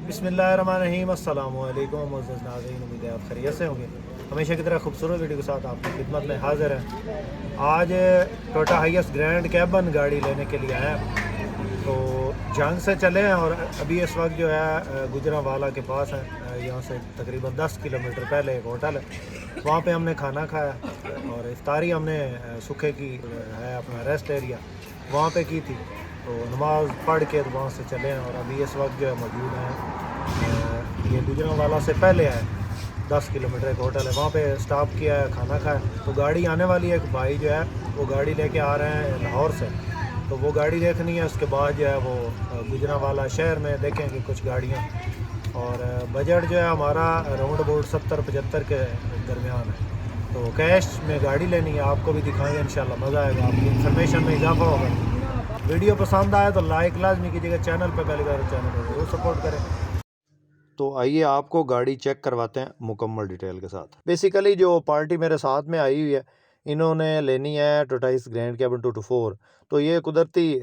बिस्मिल्लाहिर्रहमानिर्रहीम अस्सलामु अलैकुम मुअज़्ज़ज़ नाज़रीन, उम्मीद है आप खैरियत से होंगे। हमेशा की तरह खूबसूरत वीडियो के साथ आपकी खिदमत में हाज़िर है। आज टोयोटा हाईएस्ट ग्रैंड कैबन गाड़ी लेने के लिए आया है। तो जंग से चले हैं और अभी इस वक्त जो है गुजरांवाला के पास है। यहाँ से तकरीबन 10 किलोमीटर पहले एक होटल है, वहाँ पे हमने खाना खाया और इफ्तारी हमने सूखे की है अपना रेस्ट एरिया वहाँ पे की थी। तो नमाज़ पढ़ के तो वहाँ से चले हैं और अभी इस वक्त जो है मौजूद हैं ये गुजरांवाला से पहले है 10 किलोमीटर एक होटल है, वहाँ पे स्टॉप किया है, खाना खाया। तो गाड़ी आने वाली है, एक भाई जो है वो गाड़ी लेके आ रहे हैं लाहौर से, तो वो गाड़ी देखनी है। उसके बाद जो है वो गुजरांवाला शहर में देखेंगे कुछ गाड़ियाँ। और बजट जो है हमारा राउंड अबाउट 70-75 के दरमियान है। तो कैश में गाड़ी लेनी है, आपको भी दिखाएंगे इंशाल्लाह, मज़ा आएगा, आपकी इन्फॉर्मेशन में इजाफा होगा। वीडियो पसंद आए तो लाइक लाजमी कीजिएगा, चैनल पर पहली बार चैनल को जरूर सपोर्ट करें। तो आइए आपको गाड़ी चेक करवाते हैं मुकम्मल डिटेल के साथ। बेसिकली जो पार्टी मेरे साथ में आई हुई है, इन्होंने लेनी है टोटाइस ग्रैंड कैबिन 224। तो ये कुदरती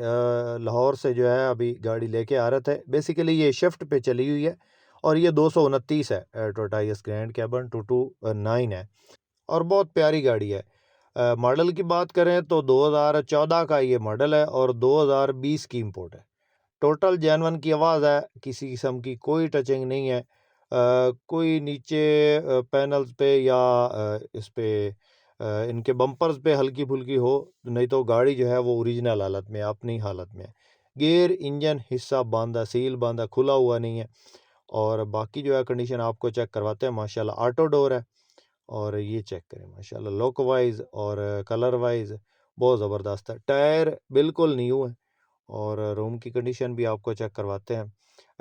लाहौर से जो है अभी गाड़ी लेके आ रहे थे। बेसिकली ये शिफ्ट पे चली हुई है और ये 229 है। टोटाइस ग्रैंड कैबिन 229 है और बहुत प्यारी गाड़ी है। मॉडल की बात करें तो 2014 का ये मॉडल है और 2020 की इम्पोर्ट है। टोटल जेनवन की आवाज़ है, किसी किस्म की कोई टचिंग नहीं है। कोई नीचे पैनल्स पे या इस पे इनके बम्पर्स पे हल्की फुल्की हो, नहीं तो गाड़ी जो है वो ओरिजिनल हालत में, अपनी हालत में है। गियर इंजन हिस्सा बांधा, सील बांधा, खुला हुआ नहीं है। और बाकी जो है कंडीशन आपको चेक करवाते हैं। माशाल्लाह ऑटो डोर है और ये चेक करें माशाल्लाह लुक वाइज और कलर वाइज बहुत ज़बरदस्त है। टायर बिल्कुल न्यू है और रूम की कंडीशन भी आपको चेक करवाते हैं।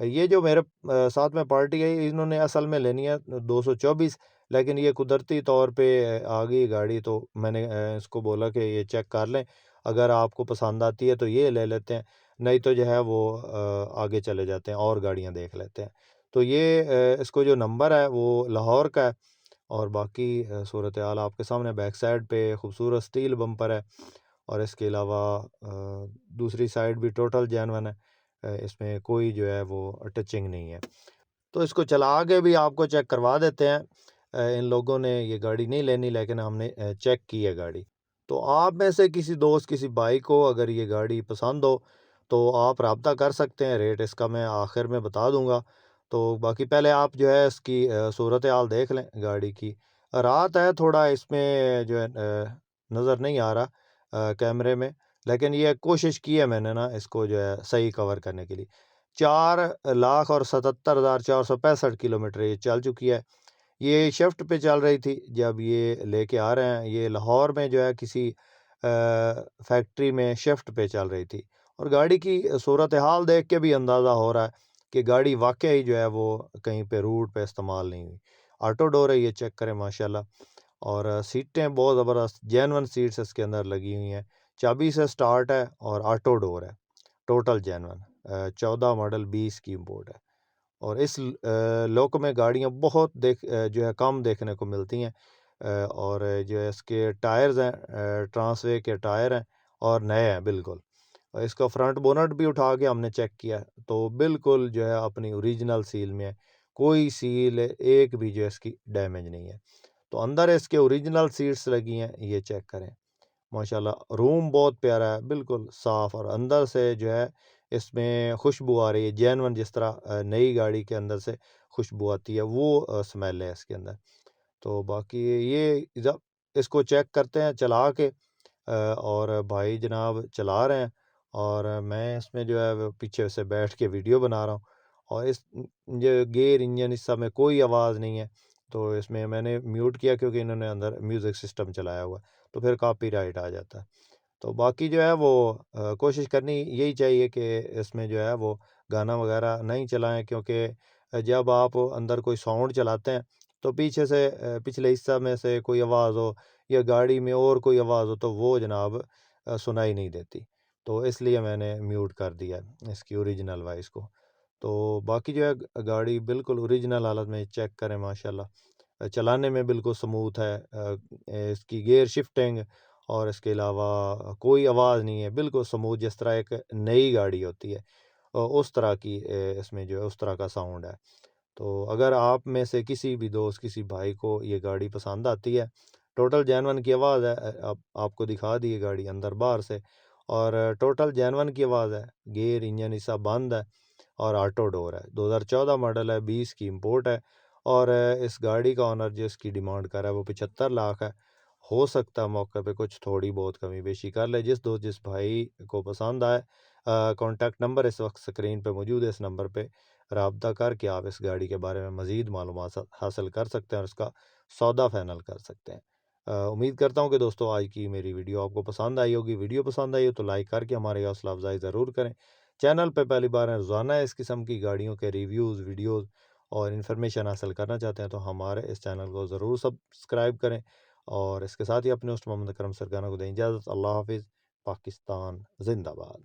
ये जो मेरे साथ में पार्टी है, इन्होंने असल में लेनी है 224, लेकिन ये कुदरती तौर पे आ गई गाड़ी, तो मैंने इसको बोला कि ये चेक कर लें, अगर आपको पसंद आती है तो ये ले लेते हैं, नहीं तो जो है वो आगे चले जाते हैं और गाड़ियाँ देख लेते हैं। तो ये इसको जो नंबर है वो लाहौर का है और बाकी सूरत हाल आपके सामने। बैक साइड पे खूबसूरत स्टील बम्पर है और इसके अलावा दूसरी साइड भी टोटल जेन्युइन है। इसमें कोई जो है वो टचिंग नहीं है। तो इसको चला के भी आपको चेक करवा देते हैं। इन लोगों ने ये गाड़ी नहीं लेनी, लेकिन हमने चेक की है गाड़ी। तो आप में से किसी दोस्त, किसी भाई को अगर ये गाड़ी पसंद हो तो आप रब्ता कर सकते हैं। रेट इसका मैं आखिर में बता दूंगा। तो बाकी पहले आप जो है इसकी सूरत हाल देख लें गाड़ी की। रात है, थोड़ा इसमें जो है नज़र नहीं आ रहा कैमरे में, लेकिन ये कोशिश की है मैंने ना इसको जो है सही कवर करने के लिए। 4,77,465 किलोमीटर ये चल चुकी है। ये शिफ्ट पे चल रही थी जब ये लेके आ रहे हैं। ये लाहौर में जो है किसी फैक्ट्री में शिफ्ट पे चल रही थी और गाड़ी की सूरत हाल देख के भी अंदाज़ा हो रहा है कि गाड़ी वाकई जो है वो कहीं पे रूट पे इस्तेमाल नहीं हुई। ऑटो डोर है, ये चेक करें माशाल्लाह। और सीटें बहुत ज़बरदस्त जेन्युइन सीट्स इसके अंदर लगी हुई हैं। चाबी से स्टार्ट है और ऑटो डोर है, टोटल जेन्युइन। 14 मॉडल 20 की इम्पोर्ट है और इस लोक में गाड़ियाँ बहुत जो है कम देखने को मिलती हैं। और जो है इसके टायर्स हैं ट्रांसवे के टायर हैं और नए हैं बिल्कुल। और इसका फ्रंट बोनट भी उठा के हमने चेक किया तो बिल्कुल जो है अपनी ओरिजिनल सील में है। कोई सील एक भी जो है इसकी डैमेज नहीं है। तो अंदर इसके ओरिजिनल सीट्स लगी हैं, ये चेक करें माशाल्लाह। रूम बहुत प्यारा है, बिल्कुल साफ़, और अंदर से जो है इसमें खुशबू आ रही है जेन्युइन, जिस तरह नई गाड़ी के अंदर से खुशबू आती है वो स्मेल है इसके अंदर। तो बाकी ये जब इसको चेक करते हैं चला के और भाई जनाब चला रहे हैं और मैं इसमें जो है वो पीछे से बैठ के वीडियो बना रहा हूँ। और इस जो गियर इंजन इस समय कोई आवाज़ नहीं है, तो इसमें मैंने म्यूट किया क्योंकि इन्होंने अंदर म्यूज़िक सिस्टम चलाया हुआ है, तो फिर कॉपीराइट आ जाता है। तो बाकी जो है वो कोशिश करनी यही चाहिए कि इसमें जो है वो गाना वगैरह नहीं चलाएं, क्योंकि जब आप अंदर कोई साउंड चलाते हैं तो पीछे से पिछले हिस्सा में से कोई आवाज़ हो या गाड़ी में और कोई आवाज़ हो तो वो जनाब सुनाई नहीं देती। तो इसलिए मैंने म्यूट कर दिया है इसकी ओरिजिनल वॉइस को। तो बाकी जो है गाड़ी बिल्कुल ओरिजिनल हालत में, चेक करें माशाल्लाह। चलाने में बिल्कुल स्मूथ है। इसकी गियर शिफ्टिंग और इसके अलावा कोई आवाज़ नहीं है, बिल्कुल स्मूथ, जिस तरह एक नई गाड़ी होती है। उस तरह की इसमें जो है उस तरह का साउंड है। तो अगर आप में से किसी भी दोस्त, किसी भाई को ये गाड़ी पसंद आती है, टोटल जेनवन की आवाज़ है, अब आपको दिखा दी है गाड़ी अंदर बाहर से, और टोटल जेनवन की आवाज़ है, गियर इंजन हिस्सा बंद है और ऑटो डोर है। 2014 मॉडल है, 20 की इंपोर्ट है, और इस गाड़ी का ऑनर जो इसकी डिमांड कर रहा है वो 75 लाख है। हो सकता है मौके पे कुछ थोड़ी बहुत कमी बेशी कर ले। जिस भाई को पसंद आए, कॉन्टैक्ट नंबर इस वक्त स्क्रीन पे मौजूद है, इस नंबर पे राब्ता करके आप इस गाड़ी के बारे में मज़ीद मालूमात हासिल कर सकते हैं और इसका सौदा फाइनल कर सकते हैं। उम्मीद करता हूँ कि दोस्तों आज की मेरी वीडियो आपको पसंद आई होगी। वीडियो पसंद आई हो तो लाइक करके हमारी हौसला अफजाई ज़रूर करें। चैनल पे पहली बार हैं, रोज़ाना इस किस्म की गाड़ियों के रिव्यूज़, वीडियोज़ और इन्फॉर्मेशन हासिल करना चाहते हैं तो हमारे इस चैनल को ज़रूर सब्सक्राइब करें, और इसके साथ ही अपने उस्त मोहम्मद करम सरगाना को दें इजाज़त। अल्लाह हाफिज़। पाकिस्तान जिंदाबाद।